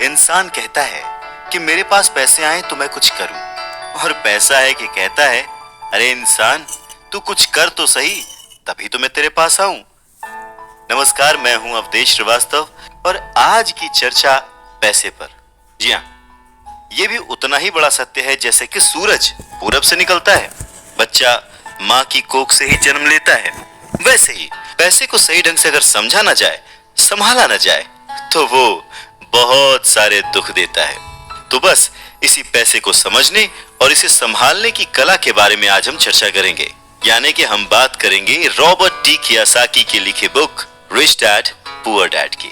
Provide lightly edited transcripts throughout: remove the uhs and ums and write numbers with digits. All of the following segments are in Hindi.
इंसान कहता है कि मेरे पास पैसे आए तो मैं कुछ करूं, और पैसा है कि कहता है अरे इंसान तू कुछ कर तो सही, तभी तो मैं तेरे पास आऊं। नमस्कार, मैं हूं अवधेश श्रीवास्तव और आज की चर्चा पैसे पर। जी हाँ, ये भी उतना ही बड़ा सत्य है जैसे कि सूरज पूरब से निकलता है, बच्चा माँ की कोख से ही जन्म लेता है, वैसे ही पैसे को सही ढंग से अगर समझा ना जाए, संभाला ना जाए, तो वो बहुत सारे दुख देता है। तो बस इसी पैसे को समझने और इसे संभालने की कला के बारे में आज हम चर्चा करेंगे। यानी कि हम बात करेंगे रॉबर्ट टी कियोसाकी की लिखी book rich dad poor dad की।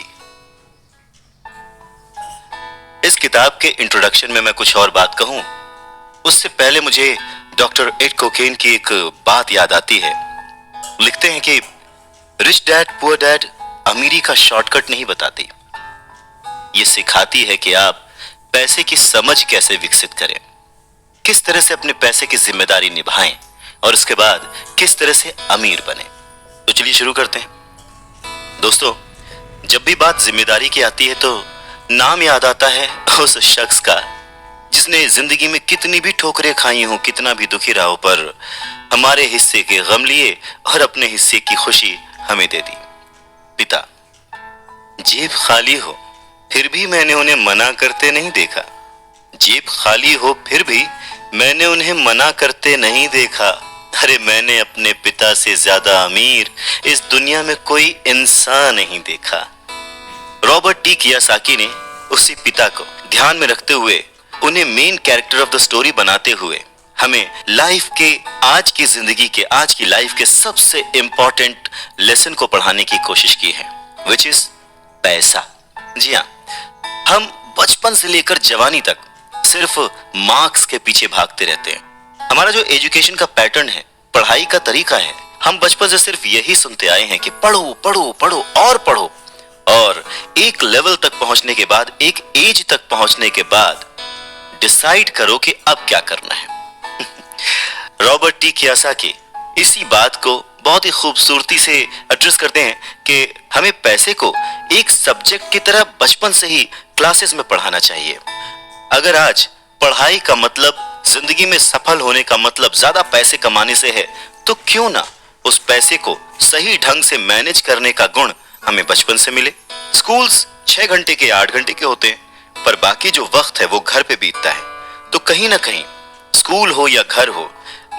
इस किताब के इंट्रोडक्शन में मैं कुछ और बात कहूं, उससे पहले मुझे डॉक्टर एड कोकेन की एक बात याद आती है। लिखते हैं कि रिच डैड पुअर डैड अमीरी का शॉर्टकट नहीं बताती, ये सिखाती है कि आप पैसे की समझ कैसे विकसित करें, किस तरह से अपने पैसे की जिम्मेदारी निभाएं और उसके बाद किस तरह से अमीर बने। तो चलिए शुरू करते हैं। दोस्तों, जब भी बात जिम्मेदारी की आती है तो नाम याद आता है उस शख्स का जिसने जिंदगी में कितनी भी ठोकरें खाई हो, कितना भी दुखी रहा हो, पर हमारे हिस्से के गम लिए और अपने हिस्से की खुशी हमें दे दी। पिता। जेब खाली हो फिर भी मैंने उन्हें मना करते नहीं देखा, जेब खाली हो फिर भी मैंने उन्हें मना करते नहीं देखा। अरे मैंने अपने पिता से ज्यादा अमीर इस दुनिया में कोई इंसान नहीं देखा। रॉबर्ट टी कियोसाकी ने उसी पिता को ध्यान में रखते हुए, उन्हें main character of the story बनाते हुए हमें लाइफ के, आज की जिंदगी के, आज की लाइफ के सबसे इंपॉर्टेंट लेसन को पढ़ाने की कोशिश की है, विच इज पैसा। जी हाँ, हम बचपन से लेकर जवानी तक सिर्फ मार्क्स के पीछे भागते रहते हैं। हमारा जो एजुकेशन का पैटर्न है, पढ़ाई का तरीका है, हम बचपन से सिर्फ यही सुनते आए हैं कि पढ़ो पढ़ो पढ़ो और पढ़ो, और एक लेवल तक पहुंचने के बाद, एक एज तक पहुंचने के बाद डिसाइड करो कि अब क्या करना है। रॉबर्ट टी कियोसाकी इसी बात को बहुत ही खूबसूरती से एड्रेस करते हैं कि हमें पैसे को एक सब्जेक्ट की तरह बचपन से ही क्लासेस में पढ़ाना चाहिए। अगर आज पढ़ाई का मतलब, जिंदगी में सफल होने का मतलब ज्यादा पैसे कमाने से है, तो क्यों ना उस पैसे को सही ढंग से मैनेज करने का गुण हमें बचपन से मिले। स्कूल्स 6 घंटे के, 8 घंटे के होते हैं, पर बाकी जो वक्त है वो घर पे बीतता है। तो कहीं ना कहीं स्कूल हो या घर हो,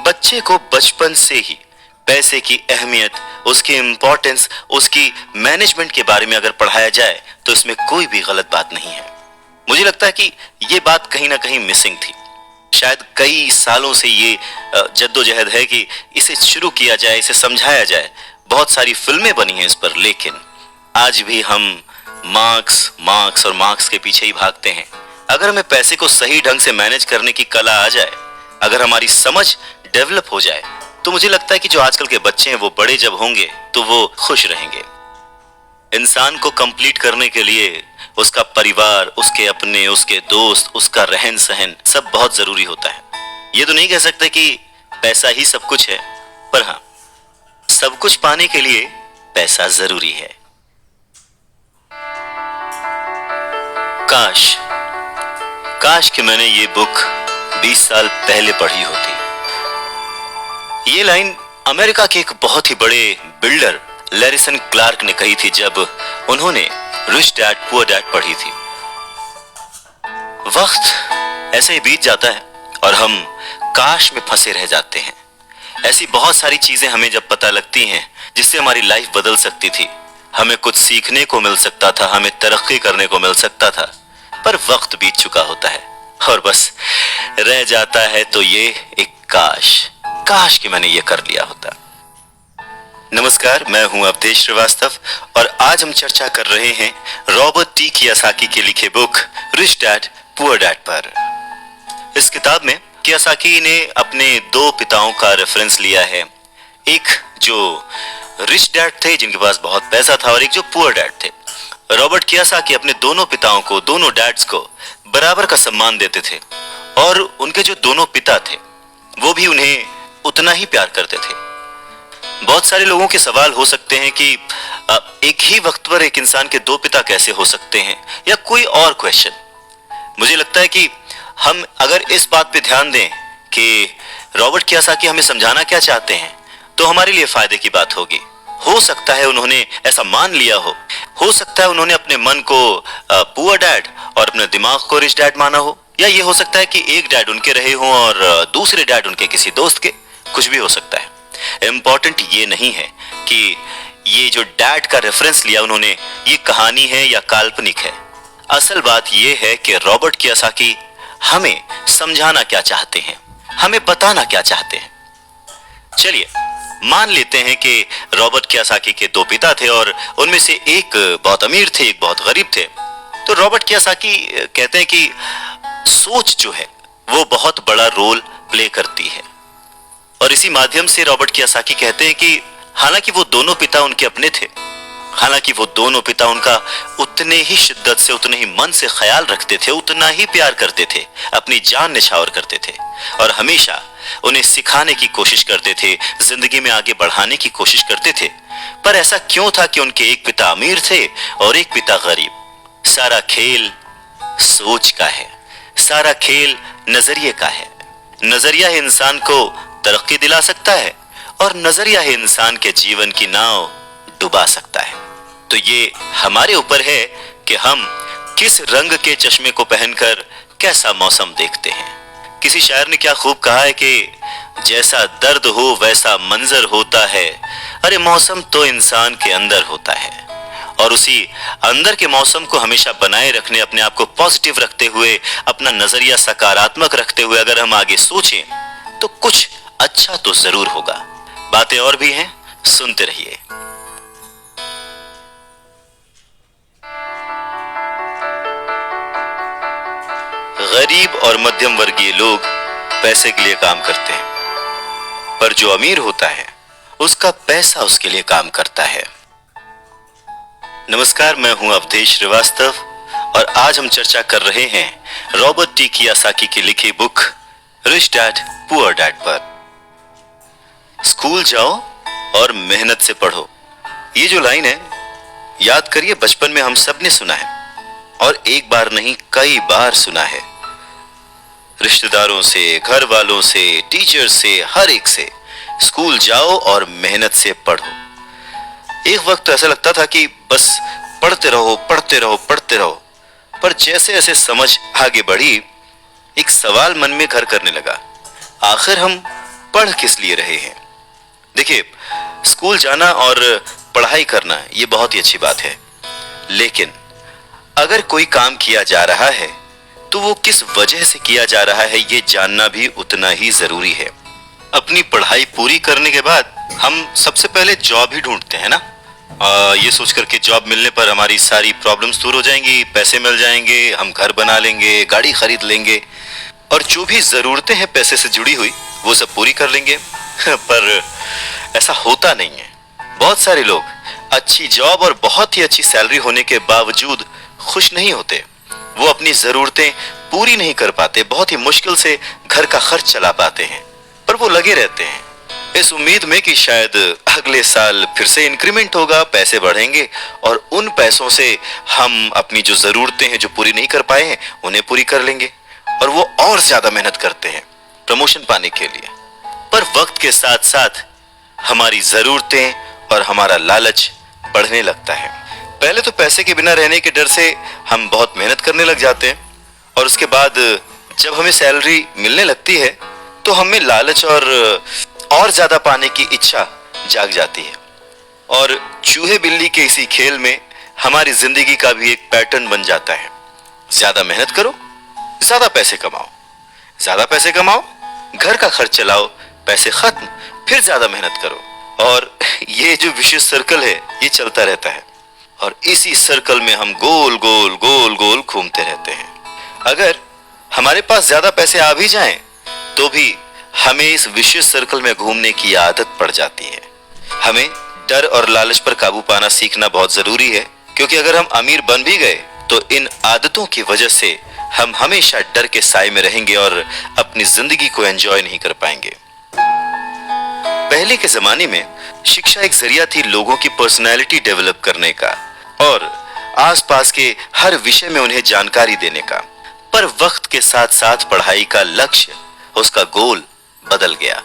बच्चे को बचपन से ही पैसे की अहमियत, उसकी इंपॉर्टेंस, उसकी मैनेजमेंट के बारे में अगर पढ़ाया जाए तो इसमें कोई भी गलत बात नहीं है। मुझे लगता है कि ये बात कहीं ना कहीं मिसिंग थी। शायद कई सालों से ये जद्दोजहद है कि इसे शुरू किया जाए, इसे समझाया जाए। बहुत सारी फिल्में बनी हैं इस पर, लेकिन आज भी हम मार्क्स और मार्क्स के पीछे ही भागते हैं। अगर हमें पैसे को सही ढंग से मैनेज करने की कला आ जाए, अगर हमारी समझ डेवलप हो जाए, तो मुझे लगता है कि जो आजकल के बच्चे हैं वो बड़े जब होंगे तो वो खुश रहेंगे। इंसान को कंप्लीट करने के लिए उसका परिवार, उसके अपने, उसके दोस्त, उसका रहन सहन सब बहुत जरूरी होता है। ये तो नहीं कह सकते कि पैसा ही सब कुछ है, पर हाँ, सब कुछ पाने के लिए पैसा जरूरी है। काश कि मैंने ये बुक 20 साल पहले पढ़ी होती। ये लाइन अमेरिका के एक बहुत ही बड़े बिल्डर लैरिसन क्लार्क ने कही थी जब उन्होंने रिच डैड पुअर डैड पढ़ी थी। वक्त ऐसे ही बीत जाता है और हम काश में फंसे रह जाते हैं। ऐसी बहुत सारी चीजें हमें जब पता लगती हैं जिससे हमारी लाइफ बदल सकती थी, हमें कुछ सीखने को मिल सकता था, हमें तरक्की करने को मिल सकता था, पर वक्त बीत चुका होता है और बस रह जाता है तो ये एक काश कि मैंने ये कर लिया होता। नमस्कार, मैं हूं अवधेश श्रीवास्तव और आज हम चर्चा कर रहे हैं रॉबर्ट टी कियोसाकी की लिखे book rich dad poor dad पर। इस किताब में कियोसाकी ने अपने 2 पिताओं का रेफरेंस लिया है, एक जो रिच डैड थे जिनके पास बहुत पैसा था और एक जो पुअर डैड थे। रॉबर्ट कियोसाकी अपने दोनों पिताओं को, दोनों डैड्स को बराबर का सम्मान देते थे और उनके जो दोनों पिता थे वो भी उन्हें उतना ही प्यार करते थे। बहुत सारे लोगों के सवाल हो सकते हैं कि एक ही वक्त पर एक इंसान के 2 पिता कैसे हो सकते हैं, या कोई और क्वेश्चन। मुझे लगता है कि हम अगर इस बात पे ध्यान दें कि रॉबर्ट कियोसाकी हमें समझाना क्या चाहते हैं, तो हमारे लिए फायदे की बात होगी। हो सकता है उन्होंने ऐसा मान लिया हो सकता है उन्होंने अपने मन को पुअर डैड और अपने दिमाग को रिच डैड माना हो, या ये हो सकता है कि एक डैड उनके रहे हों और दूसरे डैड उनके किसी दोस्त के, कुछ भी हो सकता है। इम्पोर्टेंट ये नहीं है कि ये जो डैड का रेफरेंस लिया उन्होंने, ये कहानी है या काल्पनिक है। असल बात ये है कि रॉबर्ट कियोसाकी हमें समझाना क्या चाहते हैं, हमें बताना क्या चाहते हैं। चलिए मान लेते हैं कि रॉबर्ट कियोसाकी के दो पिता थे और उनमें से एक बहुत अमीर थे, एक बहुत गरीब थे। तो रॉबर्ट कियोसाकी कहते हैं कि सोच जो है वो बहुत बड़ा रोल प्ले करती है, और इसी माध्यम से रॉबर्ट कियोसाकी कहते हैं कि हालांकि वो दोनों पिता उनके अपने थे, हालांकि वो दोनों पिता उनका उतने ही शिद्दत से, उतने ही मन से ख्याल रखते थे, उतना ही प्यार करते थे, अपनी जान निछावर करते थे और हमेशा उन्हें सिखाने की कोशिश करते थे, जिंदगी में आगे बढ़ाने की कोशिश करते थे। पर ऐसा क्यों था कि उनके एक पिता अमीर थे और एक पिता गरीब? सारा खेल सोच का है, सारा खेल नजरिए का है। नजरिया ही इंसान को तरक्की दिला सकता है और नजरिया ही इंसान के जीवन की नाव डुबा सकता है। तो ये हमारे ऊपर है कि हम किस रंग के चश्मे को पहनकर कैसा मौसम देखते हैं। किसी शायर ने क्या खूब कहा है कि जैसा दर्द हो वैसा मंजर होता है, अरे मौसम तो इंसान के अंदर होता है। और उसी अंदर के मौसम को हमेशा बनाए रखने, अपने आप को पॉजिटिव रखते हुए, अपना नजरिया सकारात्मक रखते हुए अगर हम आगे सोचें तो कुछ अच्छा तो जरूर होगा। बातें और भी हैं, सुनते रहिए। गरीब और मध्यम वर्गीय लोग पैसे के लिए काम करते हैं, पर जो अमीर होता है उसका पैसा उसके लिए काम करता है। नमस्कार, मैं हूं अवधेश श्रीवास्तव और आज हम चर्चा कर रहे हैं रॉबर्ट टी कियोसाकी की लिखी book rich dad poor dad पर। स्कूल जाओ और मेहनत से पढ़ो, ये जो लाइन है याद करिए, बचपन में हम सब ने सुना है और एक बार नहीं कई बार सुना है। रिश्तेदारों से, घर वालों से, टीचर से, हर एक से, स्कूल जाओ और मेहनत से पढ़ो। एक वक्त तो ऐसा लगता था कि बस पढ़ते रहो पढ़ते रहो पढ़ते रहो, पर जैसे जैसे समझ आगे बढ़ी एक सवाल मन में घर करने लगा, आखिर हम पढ़ किस लिए रहे हैं? देखिए, स्कूल जाना और पढ़ाई करना ये बहुत ही अच्छी बात है, लेकिन अगर कोई काम किया जा रहा है तो वो किस वजह से किया जा रहा है ये जानना भी उतना ही जरूरी है। अपनी पढ़ाई पूरी करने के बाद हम सबसे पहले जॉब ही ढूंढते हैं ना, ये सोचकर कि जॉब मिलने पर हमारी सारी प्रॉब्लम्स दूर हो जाएंगी, पैसे मिल जाएंगे, हम घर बना लेंगे, गाड़ी खरीद लेंगे और जो भी जरूरतें हैं पैसे से जुड़ी हुई वो सब पूरी कर लेंगे। पर ऐसा होता नहीं है। बहुत सारे लोग अच्छी जॉब और बहुत ही अच्छी सैलरी होने के बावजूद खुश नहीं होते। वो अपनी जरूरतें पूरी नहीं कर पाते, बहुत ही मुश्किल से घर का खर्च चला पाते हैं, पर वो लगे रहते हैं इस उम्मीद में कि शायद अगले साल फिर से इंक्रीमेंट होगा, पैसे बढ़ेंगे और उन पैसों से हम अपनी जो जरूरतें हैं जो पूरी नहीं कर पाए हैं उन्हें पूरी कर लेंगे। और वो और ज्यादा मेहनत करते हैं प्रमोशन पाने के लिए। पर वक्त के साथ साथ हमारी जरूरतें और हमारा लालच बढ़ने लगता है। पहले तो पैसे के बिना रहने के डर से हम बहुत मेहनत करने लग जाते हैं और उसके बाद जब हमें सैलरी मिलने लगती है तो हमें लालच और ज्यादा पाने की इच्छा जाग जाती है। और चूहे बिल्ली के इसी खेल में हमारी जिंदगी का भी एक पैटर्न बन जाता है। ज्यादा मेहनत करो, ज्यादा पैसे कमाओ, ज्यादा पैसे कमाओ, घर का खर्च चलाओ, पैसे खत्म, फिर ज्यादा मेहनत करो। और ये जो विशेष सर्कल है ये चलता रहता है और इसी सर्कल में हम गोल गोल गोल गोल घूमते रहते हैं। अगर हमारे पास ज्यादा पैसे आ भी जाएं तो भी हमें इस विशेष सर्कल में घूमने की आदत पड़ जाती है। हमें डर और लालच पर काबू पाना सीखना बहुत जरूरी है, क्योंकि अगर हम अमीर बन भी गए तो इन आदतों की वजह से हम हमेशा डर के साए में रहेंगे और अपनी जिंदगी को एंजॉय नहीं कर पाएंगे। पहले के जमाने में शिक्षा एक जरिया थी लोगों की पर्सनैलिटी डेवलप करने का और आसपास के हर विषय में उन्हें जानकारी देने का। पर वक्त के साथ साथ पढ़ाई का लक्ष्य, उसका गोल बदल गया।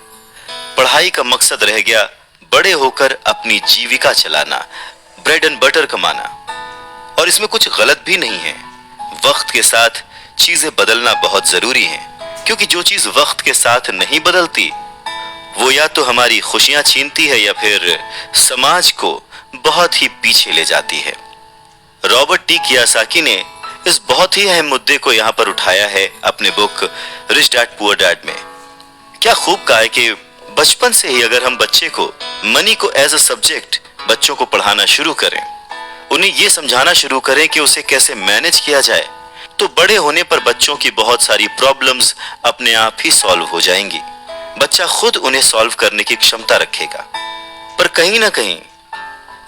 पढ़ाई का मकसद रह गया बड़े होकर अपनी जीविका चलाना, ब्रेड एंड बटर कमाना। और इसमें कुछ गलत भी नहीं है। वक्त के साथ चीजें बदलना बहुत जरूरी है, क्योंकि जो चीज वक्त के साथ नहीं बदलती वो या तो हमारी खुशियां छीनती है या फिर समाज को बहुत ही पीछे ले जाती है। रॉबर्ट टी कियोसाकी ने इस बहुत ही अहम मुद्दे को यहां पर उठाया है अपने book rich dad poor dad में। क्या खूब कहा है कि बचपन से ही अगर हम बच्चे को मनी को एज अ सब्जेक्ट बच्चों को पढ़ाना शुरू करें, उन्हें यह समझाना शुरू करें कि उसे कैसे मैनेज किया जाए, तो बड़े होने पर बच्चों की बहुत सारी प्रॉब्लम्स अपने आप ही सॉल्व हो जाएंगी। बच्चा खुद उन्हें सॉल्व करने की क्षमता रखेगा। पर कहीं ना कहीं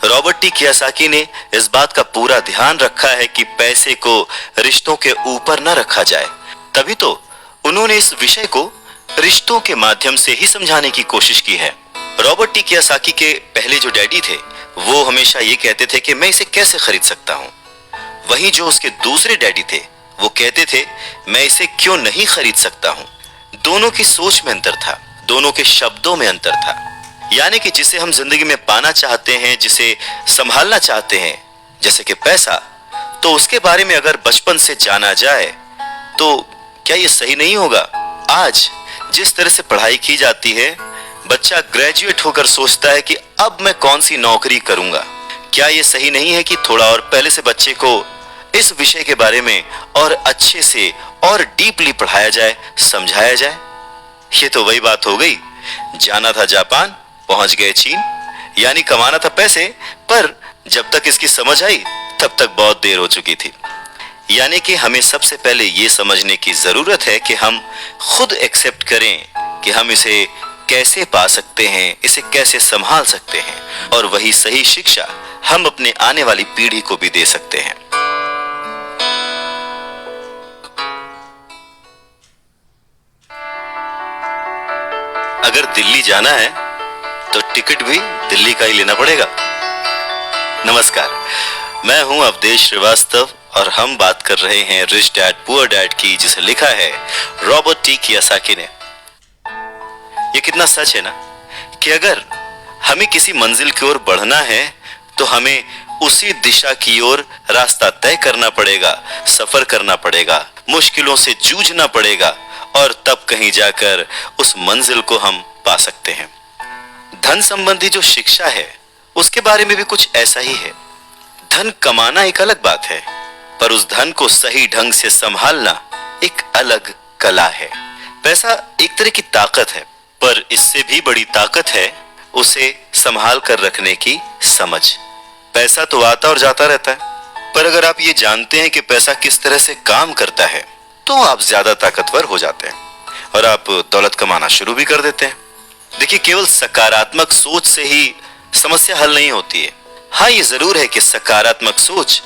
रॉबर्ट टी कियोसाकी ने इस बात का पूरा ध्यान रखा है कि पैसे को रिश्तों के ऊपर न रखा जाए। तभी तो उन्होंने इस विषय को रिश्तों के माध्यम से ही समझाने की कोशिश की है। रॉबर्ट टी कियोसाकी के पहले जो डैडी थे वो हमेशा ये कहते थे कि मैं इसे कैसे खरीद सकता हूं। वहीं जो उसके दूसरे डैडी थे वो कहते थे मैं इसे क्यों नहीं खरीद सकता हूं। दोनों की सोच में अंतर था, दोनों के शब्दों में अंतर था। यानी कि जिसे हम जिंदगी में पाना चाहते हैं, जिसे संभालना चाहते हैं, जैसे कि पैसा, तो उसके बारे में अगर बचपन से जाना जाए तो क्या ये सही नहीं होगा? आज जिस तरह से पढ़ाई की जाती है, बच्चा ग्रेजुएट होकर सोचता है कि अब मैं कौन सी नौकरी करूंगा। क्या ये सही नहीं है कि थोड़ा और पहले से बच्चे को इस विषय के बारे में और अच्छे से और डीपली पढ़ाया जाए, समझाया जाए? ये तो वही बात हो गई, जाना था जापान, पहुंच गए चीन। यानी कमाना था पैसे, पर जब तक इसकी समझ आई तब तक बहुत देर हो चुकी थी। यानी कि हमें सबसे पहले ये समझने की जरूरत है कि हम खुद एक्सेप्ट करें कि हम इसे कैसे पा सकते हैं, इसे कैसे संभाल सकते हैं, और वही सही शिक्षा हम अपने आने वाली पीढ़ी को भी दे सकते हैं। अगर दिल्ली जाना है तो टिकट भी दिल्ली का ही लेना पड़ेगा। नमस्कार, मैं हूं अवधेश श्रीवास्तव और हम बात कर रहे हैं रिच डैड पुअर डैड की, जिसे लिखा है रॉबर्ट टी कियोसाकी ने। ये कितना सच है ना कि अगर हमें किसी मंजिल की ओर बढ़ना है तो हमें उसी दिशा की ओर रास्ता तय करना पड़ेगा, सफर करना पड़ेगा, मुश्किलों से जूझना पड़ेगा, और तब कहीं जाकर उस मंजिल को हम पा सकते हैं। धन संबंधी जो शिक्षा है उसके बारे में भी कुछ ऐसा ही है। धन कमाना एक अलग बात है, पर उस धन को सही ढंग से संभालना एक अलग कला है। पैसा एक तरह की ताकत है, पर इससे भी बड़ी ताकत है उसे संभाल कर रखने की समझ। पैसा तो आता और जाता रहता है, पर अगर आप ये जानते हैं कि पैसा किस तरह से काम करता है तो आप ज्यादा ताकतवर हो जाते हैं और आप दौलत कमाना शुरू भी कर देते हैं। देखिए, केवल सकारात्मक सोच से ही समस्या हल नहीं होती है। हाँ, ये जरूर है कि सकारात्मक सोच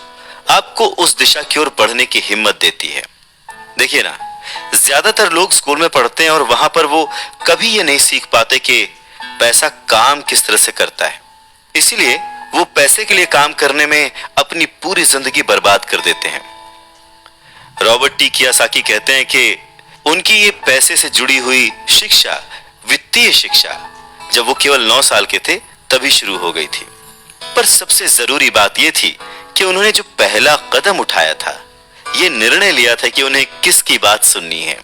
आपको उस दिशा की ओर बढ़ने की हिम्मत देती है। देखिए ना, ज्यादातर लोग स्कूल में पढ़ते हैं और वहां पर वो कभी ये नहीं सीख पाते कि पैसा काम किस तरह से करता है। इसीलिए वो पैसे के लिए काम करने में अपनी पूरी जिंदगी बर्बाद कर देते हैं। रॉबर्ट टी कियोसाकी कहते हैं कि उनकी ये पैसे से जुड़ी हुई शिक्षा, वित्तीय शिक्षा, जब वो केवल 9 साल के थे तभी शुरू हो गई थी। पर सबसे जरूरी बात यह थी कि उन्होंने जो पहला कदम उठाया था, ये निर्णय लिया था कि उन्हें किसकी बात सुननी है,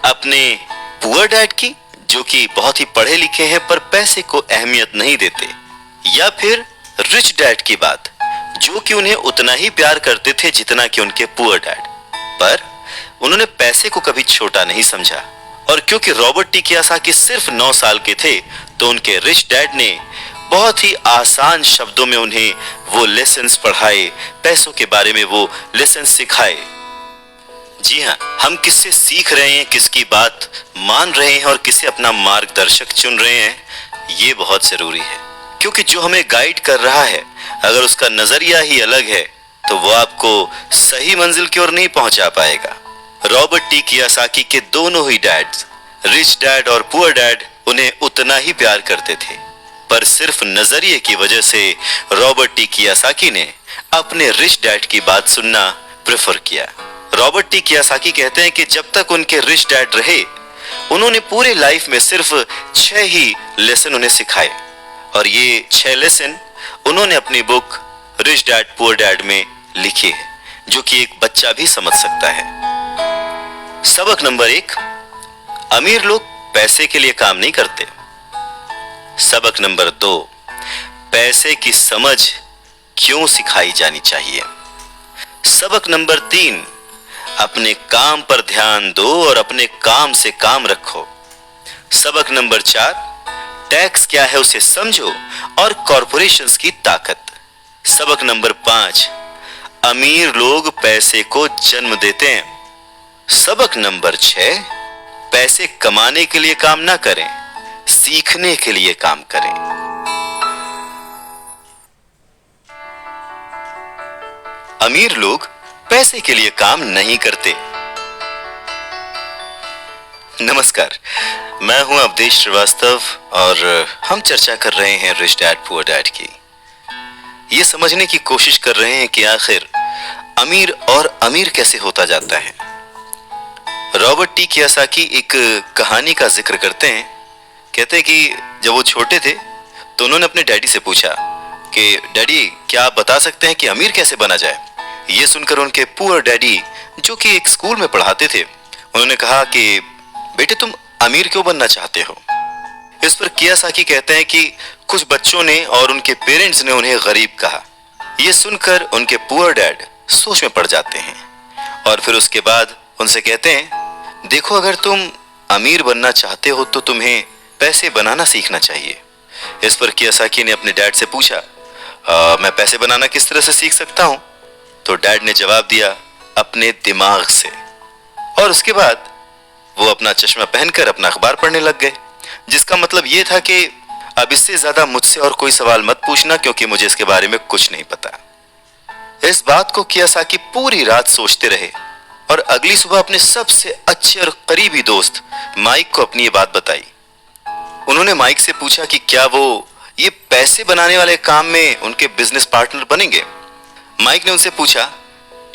अपने पुअर डैड की, जो कि बहुत ही पढ़े लिखे हैं पर पैसे को अहमियत नहीं देते, या फिर रिच डैड की बात, जो कि उन्हें उतना ही प्यार करते थे जितना कि उनके पुअर डैड। पर उन्होंने पैसे को कभी छोटा नहीं समझा, और क्योंकि रॉबर्ट टी कियोसाकी सिर्फ 9 साल के थे तो उनके रिच डैड ने बहुत ही आसान शब्दों में उन्हें वो लेसन्स पढ़ाए, पैसों के बारे में वो लेसन्स सिखाए। जी हाँ, हम किससे सीख रहे हैं, किसकी बात मान रहे हैं और किसे अपना मार्गदर्शक चुन रहे हैं, ये बहुत जरूरी है। क्योंकि जो हमें गाइड कर रहा है, अगर उसका नजरिया ही अलग है तो वो आपको सही मंजिल की ओर नहीं पहुंचा पाएगा। रॉबर्ट टी कियोसाकी के दोनों ही डैड्स, रिच डैड और पुअर डैड, उन्हें उतना ही प्यार करते थे, पर सिर्फ नजरिए की वजह से रॉबर्ट टी कियोसाकी ने अपने रिच डैड की बात सुनना प्रेफर किया। रॉबर्ट टी कियासाकी कहते हैं कि जब तक उनके रिच डैड रहे, उन्होंने पूरे लाइफ में सिर्फ 6 ही लेसन उन्हें सिखाए, और ये 6 लेसन उन्होंने अपनी book rich dad poor dad में लिखी है, जो कि एक बच्चा भी समझ सकता है। सबक नंबर 1, अमीर लोग पैसे के लिए काम नहीं करते। सबक नंबर 2, पैसे की समझ क्यों सिखाई जानी चाहिए। सबक नंबर 3, अपने काम पर ध्यान दो और अपने काम से काम रखो। सबक नंबर 4, टैक्स क्या है उसे समझो और कॉरपोरेशंस की ताकत। सबक नंबर 5, अमीर लोग पैसे को जन्म देते हैं। सबक नंबर 6, पैसे कमाने के लिए काम ना करें, सीखने के लिए काम करें। अमीर लोग पैसे के लिए काम नहीं करते। नमस्कार, मैं हूं अवधेश श्रीवास्तव और हम चर्चा कर रहे हैं रिच डैड पुअर डैड की। ये समझने की कोशिश कर रहे हैं कि आखिर अमीर और अमीर कैसे होता जाता है। रॉबर्ट टी कियासाकी एक कहानी का जिक्र करते हैं। कहते हैं कि जब वो छोटे थे तो उन्होंने अपने डैडी से पूछा कि डैडी, क्या आप बता सकते हैं कि अमीर कैसे बना जाए। ये सुनकर उनके पुअर डैडी, जो कि एक स्कूल में पढ़ाते थे, उन्होंने कहा कि बेटे, तुम अमीर क्यों बनना चाहते हो। इस पर कियासाकी कहते हैं कि कुछ बच्चों ने और उनके पेरेंट्स ने उन्हें गरीब कहा। ये सुनकर उनके पुअर डैड सोच में पड़ जाते हैं और फिर उसके बाद उनसे कहते हैं, देखो, अगर तुम अमीर बनना चाहते हो तो तुम्हें पैसे बनाना सीखना चाहिए। इस पर कियासाकी ने अपने डैड से पूछा, मैं पैसे बनाना किस तरह से सीख सकता हूं। तो डैड ने जवाब दिया, अपने दिमाग से। और उसके बाद वो अपना चश्मा पहनकर अपना अखबार पढ़ने लग गए, जिसका मतलब ये था कि अब इससे ज्यादा मुझसे और कोई सवाल मत पूछना, क्योंकि मुझे इसके बारे में कुछ नहीं पता। इस बात को कियासाकी पूरी रात सोचते रहे और अगली सुबह अपने सबसे अच्छे और करीबी दोस्त माइक को अपनी ये बात बताई। उन्होंने माइक से पूछा कि क्या वो ये पैसे बनाने वाले काम में उनके बिजनेस पार्टनर बनेंगे। माइक ने उनसे पूछा,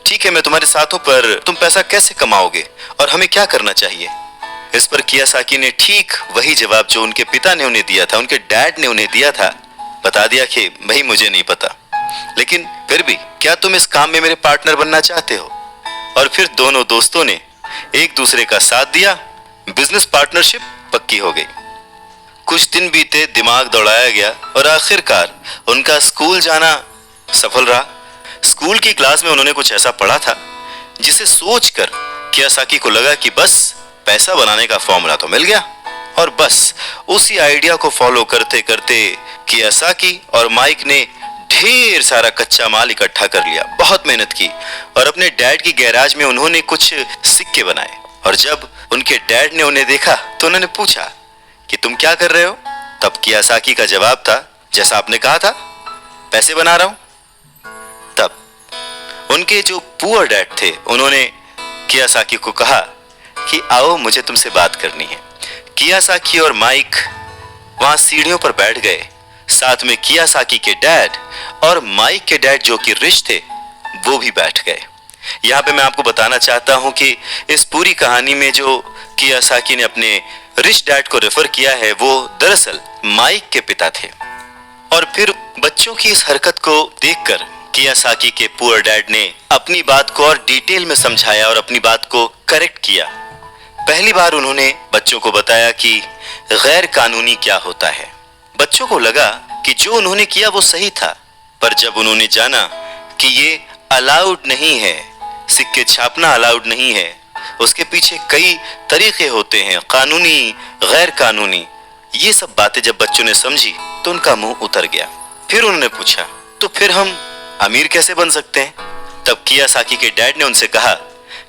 ठीक है, मैं तुम्हारे साथ हूं, पर तुम पैसा कैसे कमाओगे और हमें क्या करना चाहिए। इस पर कियासाकी ने ठीक वही जवाब जो उनके पिता ने उन्हें दिया था, उनके डैड ने उन्हें दिया था, बता दिया कि भाई, मुझे नहीं पता, लेकिन फिर भी क्या तुम इस काम में मेरे पार्टनर बनना चाहते हो। और फिर दोनों दोस्तों ने एक दूसरे का साथ दिया, बिजनेस पार्टनरशिप पक्की हो गई। कुछ दिन बीते, दिमाग दौड़ाया गया और आखिरकार उनका स्कूल जाना सफल रहा। स्कूल की क्लास में उन्होंने कुछ ऐसा पढ़ा था जिसे सोचकर कियासाकी को लगा कि बस पैसा बनाने का फॉर्मूला तो मिल गया, और बस उसी आइडिया को फॉलो करते करते कियासाकी और माइक ने ढेर सारा कच्चा माल इकट्ठा कर लिया, बहुत मेहनत की और अपने डैड की गैराज में उन्होंने कुछ सिक्के बनाए। और जब उनके डैड ने उन्हें देखा तो उन्होंने पूछा कि तुम क्या कर रहे हो। तब कियासाकी का जवाब था, जैसा आपने कहा था, पैसे बना रहा हूं। तब उनके जो पुअर डैड थे, उन्होंने कियासाकी को कहा कि आओ, मुझे तुमसे बात करनी है। कियासाकी और माइक वहां सीढ़ियों पर बैठ गए। साथ में कियासाकी के डैड और माइक के डैड, जो कि रिच थे, वो भी बैठ गए। यहाँ पे मैं आपको बताना चाहता हूं कि इस पूरी कहानी में जो कियासाकी ने अपने रिच डैड को रेफर किया है, वो दरअसल माइक के पिता थे। और फिर बच्चों की इस हरकत को देखकर कियासाकी के पुअर डैड ने अपनी बात को और डिटेल में समझाया और अपनी बात को करेक्ट किया। पहली बार उन्होंने बच्चों को बताया कि गैर कानूनी क्या होता है। बच्चों को लगा कि जो उन्होंने किया वो सही था, पर जब उन्होंने जाना कि ये अलाउड नहीं है, सिक्के छापना अलाउड नहीं है, उसके पीछे कई तरीके होते हैं, कानूनी, गैर कानूनी, ये सब बातें जब बच्चों ने समझी तो उनका मुंह उतर गया। फिर उन्होंने पूछा, तो फिर हम अमीर कैसे बन सकते हैं। तब कियासाकी के डैड ने उनसे कहा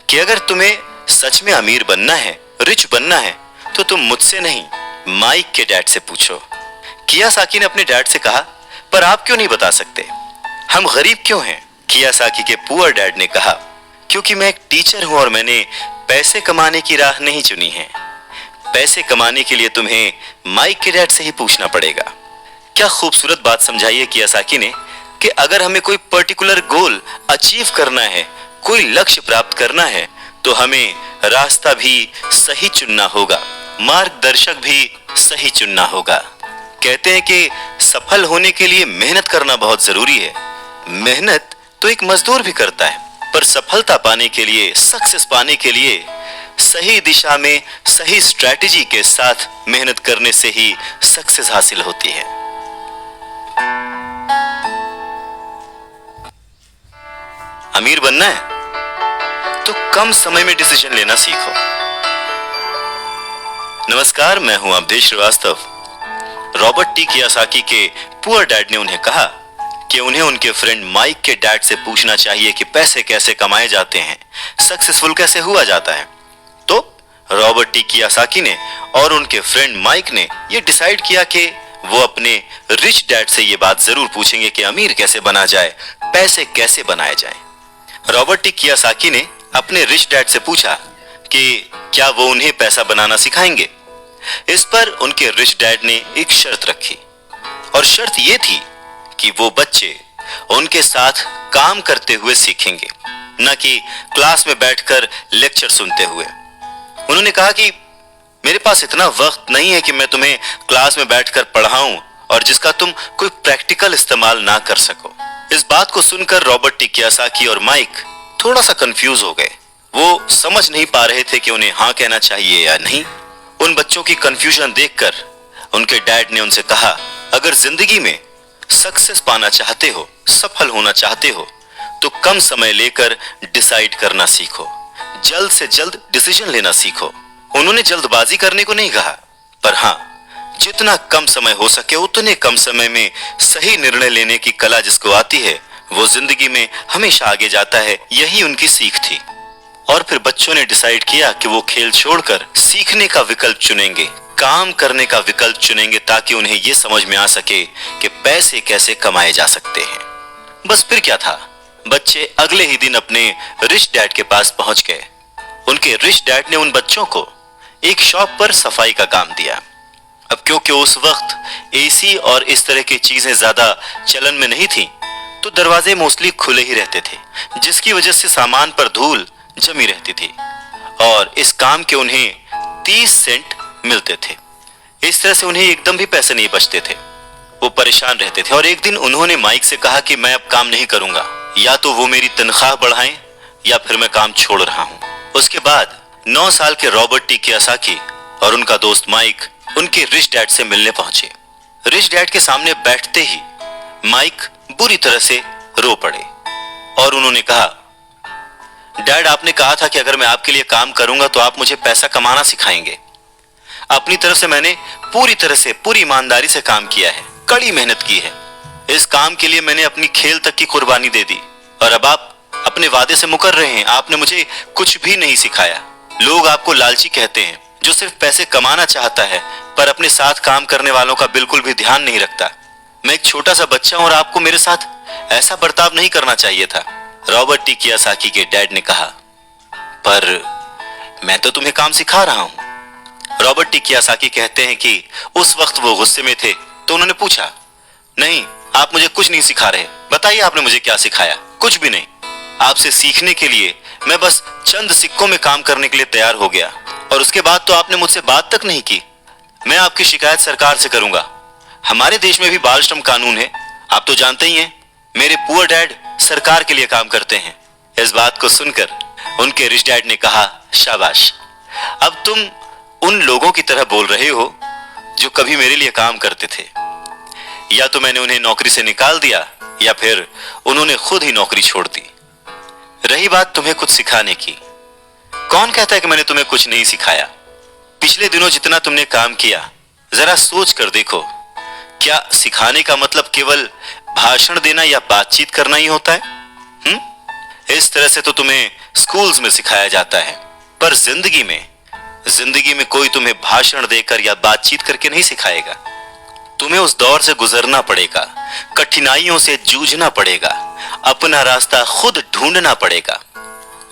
कि अगर तुम्हें सच में अमीर बनना है, रिच बनना है, तो तुम मुझसे नहीं, माइक के डैड से पूछो। कियासाकी ने अपने डैड से कहा, पर आप क्यों नहीं बता सकते, हम गरीब क्यों हैं। कियासाकी के पुअर डैड ने कहा, क्योंकि मैं एक टीचर हूं और मैंने पैसे कमाने की राह नहीं चुनी है। पैसे कमाने के लिए तुम्हें माइक के डैड से ही पूछना पड़ेगा। क्या खूबसूरत बात समझाई है कियासाकी ने कि अगर हमें कोई पर्टिकुलर गोल अचीव करना है कोई लक्ष्य प्राप्त करना है तो हमें रास्ता भी सही चुनना होगा, मार्गदर्शक भी सही चुनना होगा। कहते हैं कि सफल होने के लिए मेहनत करना बहुत जरूरी है। मेहनत तो एक मजदूर भी करता है, पर सफलता पाने के लिए, सक्सेस पाने के लिए सही दिशा में सही स्ट्रैटेजी के साथ मेहनत करने से ही सक्सेस हासिल होती है। अमीर बनना है तो कम समय में डिसीजन लेना सीखो। नमस्कार, मैं हूं Avdhesh Srivastava. Robert T Kiyosaki के पुअर डैड ने उन्हें कहा कि उन्हें उनके फ्रेंड माइक के डैड से पूछना चाहिए कि पैसे कैसे कमाए जाते हैं, सक्सेसफुल कैसे हुआ जाता है। तो रॉबर्ट टी कियोसाकी ने और उनके फ्रेंड माइक ने यह डिसाइड किया कि वो अपने रिच डैड से ये बात जरूर पूछेंगे कि अमीर कैसे बना जाए, पैसे कैसे बनाए जाए। रॉबर्ट टी कियोसाकी ने अपने रिच डैड से पूछा कि क्या वो उन्हें पैसा बनाना सिखाएंगे। इस पर उनके रिच डैड ने एक शर्त रखी, और शर्त ये थी कि वो बच्चे उनके साथ काम करते हुए सीखेंगे, न कि क्लास में बैठकर लेक्चर सुनते हुए। उन्होंने कहा कि मेरे पास इतना वक्त नहीं है कि मैं तुम्हें क्लास में बैठकर पढ़ाऊं और जिसका तुम कोई प्रैक्टिकल इस्तेमाल ना कर सको। इस बात को सुनकर रॉबर्ट टी कियोसाकी और माइक थोड़ा सा कंफ्यूज हो गए। वो समझ नहीं पा रहे थे कि उन्हें हाँ कहना चाहिए या नहीं। उन बच्चों की कंफ्यूजन देखकर उनके डैड ने उनसे कहा, अगर जिंदगी में सक्सेस पाना चाहते हो, सफल होना चाहते हो, तो कम समय लेकर डिसाइड करना सीखो, जल्द से जल्द डिसीजन लेना सीखो। उन्होंने जल्दबाजी करने को नहीं कहा, पर हाँ, जितना कम समय हो सके उतने कम समय में सही निर्णय लेने की कला जिसको आती है वो जिंदगी में हमेशा आगे जाता है। यही उनकी सीख थी। और फिर बच्चों ने डिसाइड किया कि वो खेल छोड़कर सीखने का विकल्प चुनेंगे, काम करने का विकल्प चुनेंगे, ताकि उन्हें ये समझ में आ सके कि पैसे कैसे कमाए जा सकते हैं। बस फिर क्या था, बच्चे अगले ही दिन अपने रिच डैड के पास पहुंच गए। उनके रिच डैड ने उन बच्चों को एक शॉप पर सफाई का काम दिया। अब क्योंकि उस वक्त एसी और इस तरह की चीजें ज्यादा चलन में नहीं थी, तो दरवाजे मोस्टली खुले ही रहते थे, जिसकी वजह से सामान पर धूल जमी रहती थी और इस काम के उन्हें 30 सेंट मिलते थे। इस तरह से उन्हें एकदम भी पैसे नहीं बचते थे। वो परेशान रहते थे और एक दिन उन्होंने माइक से कहा कि मैं अब काम नहीं करूंगा, या तो वो मेरी तनख्वाह बढ़ाएं या फिर मैं काम छोड़ रहा हूं। उसके बाद 9 साल के रॉबर्ट टी कियोसाकी और उनका दोस्त माइक उनके रिच डैड से मिलने पहुंचे। रिच डैड के सामने बैठते ही माइक बुरी तरह से रो पड़े और उन्होंने कहा, डैड, आपने कहा था कि अगर मैं आपके लिए काम करूंगा तो आप मुझे पैसा कमाना सिखाएंगे। अपनी तरफ से मैंने पूरी तरह से, पूरी ईमानदारी से काम किया है, कड़ी मेहनत की है। इस काम के लिए मैंने अपनी खेल तक की कुर्बानी दे दी और अब आप अपने वादे से मुकर रहे हैं। आपने मुझे कुछ भी नहीं सिखाया। लोग आपको लालची कहते हैं, जो सिर्फ पैसे कमाना चाहता है पर अपने साथ काम करने वालों का बिल्कुल भी ध्यान नहीं रखता। मैं एक छोटा सा बच्चा हूं और आपको मेरे साथ ऐसा बर्ताव नहीं करना चाहिए था। रॉबर्ट टी कियोसाकी के डैड ने कहा, पर मैं तो तुम्हें काम सिखा रहा हूं। रॉबर्ट टी कियोसाकी कहते हैं कि उस वक्त वो गुस्से में थे, तो उन्होंने पूछा, नहीं, आप मुझे कुछ नहीं सिखा रहे, बताइए आपने मुझे क्या सिखाया। कुछ भी नहीं। आपसे सीखने के लिए मैं बस चंद सिक्कों में काम करने के लिए तैयार हो गया और उसके बाद तो आपने मुझसे बात तक नहीं की। मैं आपकी शिकायत सरकार से करूंगा। हमारे देश में भी बाल श्रम कानून है, आप तो जानते ही हैं। मेरे पुअर डैड सरकार के लिए काम करते हैं। इस बात को सुनकर उनके रिच डैड ने कहा, शाबाश, अब तुम उन लोगों की तरह बोल रहे हो जो कभी मेरे लिए काम करते थे। या तो मैंने उन्हें नौकरी से निकाल दिया या फिर उन्होंने खुद ही नौकरी छोड़ दी। रही बात तुम्हें कुछ सिखाने की, कौन कहता है कि मैंने तुम्हें कुछ नहीं सिखाया। पिछले दिनों जितना तुमने काम किया, जरा सोच कर देखो, क्या सिखाने का मतलब केवल भाषण देना या बातचीत करना ही होता है? इस तरह से तो तुम्हें स्कूल्स में सिखाया जाता है, पर जिंदगी में कोई तुम्हें भाषण देकर या बातचीत करके नहीं सिखाएगा। तुम्हें उस दौर से गुजरना पड़ेगा, कठिनाइयों से जूझना पड़ेगा, अपना रास्ता खुद ढूंढना पड़ेगा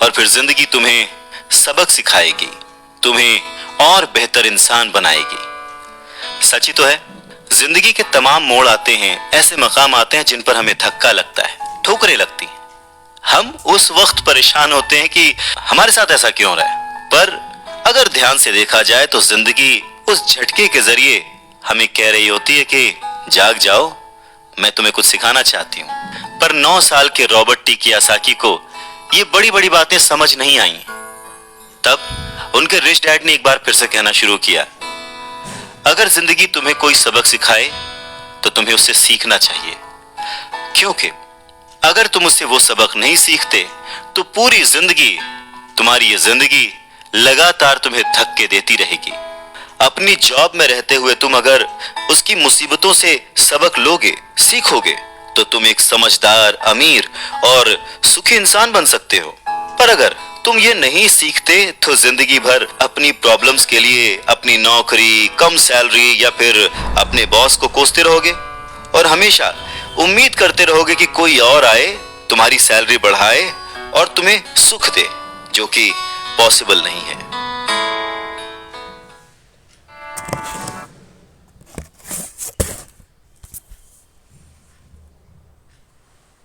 और फिर जिंदगी तुम्हें सबक सिखाएगी, तुम्हें और बेहतर इंसान बनाएगी। सच ही तो है, जिंदगी के तमाम मोड़ आते हैं, ऐसे मकाम आते हैं जिन पर हमें धक्का लगता है, ठोकरें लगती हैं। हम उस वक्त परेशान होते हैं कि हमारे साथ ऐसा क्यों रहा है, पर अगर ध्यान से देखा जाए तो जिंदगी उस झटके के जरिए हमें कह रही होती है कि जाग जाओ, मैं तुम्हें कुछ सिखाना चाहती हूँ। पर 9 साल के रॉबर्ट टी कियोसाकी को ये बड़ी बड़ी बातें समझ नहीं आई। तब उनके रिच डैड ने एक बार फिर से कहना शुरू किया, अगर जिंदगी तुम्हें कोई सबक सिखाए तो तुम्हें उससे सीखना चाहिए, क्योंकि अगर तुम उससे वो सबक नहीं सीखते तो पूरी जिंदगी, तुम्हारी ये जिंदगी लगातार तुम्हें धक्के देती रहेगी। अपनी जॉब में रहते हुए तुम अगर उसकी मुसीबतों से सबक लोगे, सीखोगे, तो तुम एक समझदार, अमीर और सुखी इंसान बन सकते हो। पर अगर तुम ये नहीं सीखते तो जिंदगी भर अपनी प्रॉब्लम्स के लिए अपनी नौकरी, कम सैलरी या फिर अपने बॉस को कोसते रहोगे और हमेशा उम्मीद करते रहोगे कि कोई और आए, तुम्हारी सैलरी बढ़ाए और तुम्हें सुख दे, जो कि पॉसिबल नहीं है।